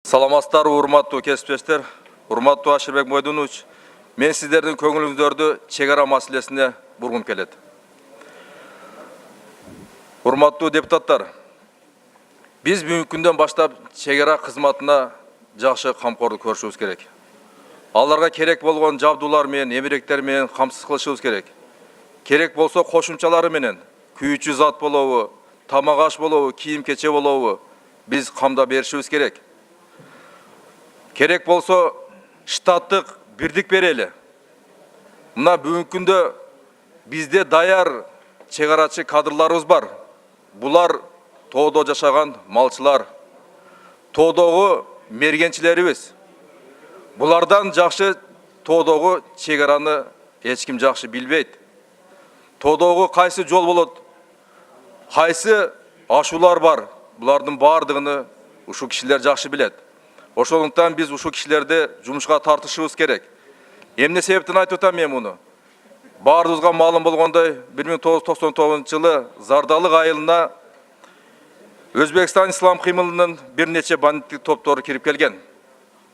Саламатсыздар, урматтуу кесиптештер, урматтуу Ашырбек Мойдунович. Мен сиздердин көңүлүңүздөрдү чегара маселесине бургум келет. Урматтуу депутаттар, биз бүгүнкү күндөн баштап чегара кызматына жакшы камкордук көрүшүбүз керек. Аларга керек болгон жабдуулар менен, эмеректер менен камсыз кылышыбыз керек. Керек болсо кошумчалары менен күйүүчү зат болобу, тамак аш болобу, кийим-кече болобу, биз камдап беришибиз керек. Керек болсо штаттык бирдик берели. Мына бүгүнкү күндө бизде даяр чегарачы кадрларыбыз бар. Булар тоодо жашаган малчылар, тоодогу мергенчилерибиз. Булардан жакшы тоодогу чегараны эч ким жакшы билбейт. Тоодогу кайсы жол болот, кайсы ашуулар бар, булардын бардыгын ушул кишилер жакшы билет. Ошондуктан биз ушул кишилерди жумушка тартышыбыз керек. Эмне себептен айтып атам мен муну? Баарыбызга маалым болгондой, 1999-жылы Зардалык айылына Өзбекстан ислам кыймылынын бир нече бандиттик топтору кирип келген.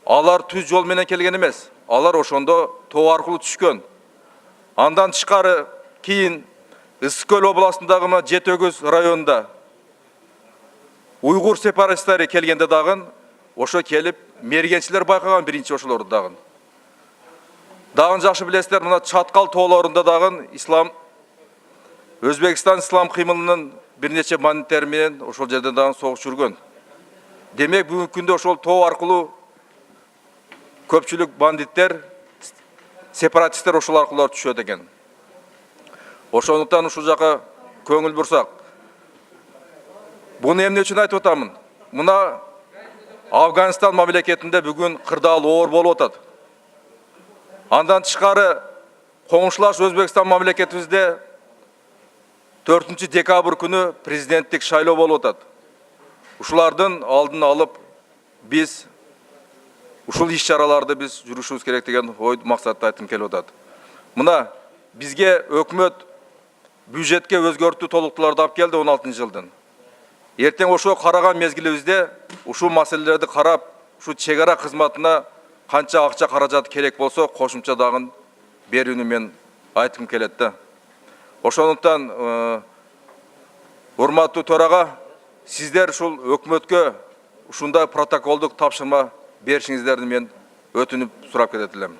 Алар түз жол менен келген эмес. Алар ошондо тоо аркылуу түшкөн. Андан тышкары кийин Ысык Көл областындагы Жетөгүз районунда уйгур сепаратисттери келгенде дагы ошо келип мергенчилер байкаган биринчи ошолорду дагы. Дагы жакшы билесиздер, мына Чаткал тоолорунда дагы Өзбекстан ислам кыймылынын бир нече бандиттери менен ошол жерде дагы согуш жүргөн. Демек бүгүнкү күндө ошол тоо аркылуу көпчүлүк бандиттер, сепаратисттер ошол аркылуу түшөт экен. Ошондуктан ушул жака көңүл бурсак. Буну эмне үчүн айтып атамын? Мына Афганистан мамлекетинде бүгүн кырдаал оор болуп атат. Андан тышкары коңшулаш Өзбекстан мамлекетибизде 4 декабрь күнү президенттик шайлоо болуп атат. Ушулардын алдын алып биз ушул иш-чараларды биз жүрүшүбүз керек деген ой максатты айтып келип атат. Мына бизге өкмөт бюджетке өзгөртүү толуктууларды алып келди 16-жылдын. Эртең ошо караган мезгилибизде ушул маселелерди карап, ушу чегара кызматына канча акча каражат керек болсо кошумча дагы берүүнү мен айтып келет да. Ошондуктан урматтуу төрага, сиздер ушул өкмөткө ушундай протоколдук тапшырма беришиңиздерди мен өтүнүп сурап кетет элем.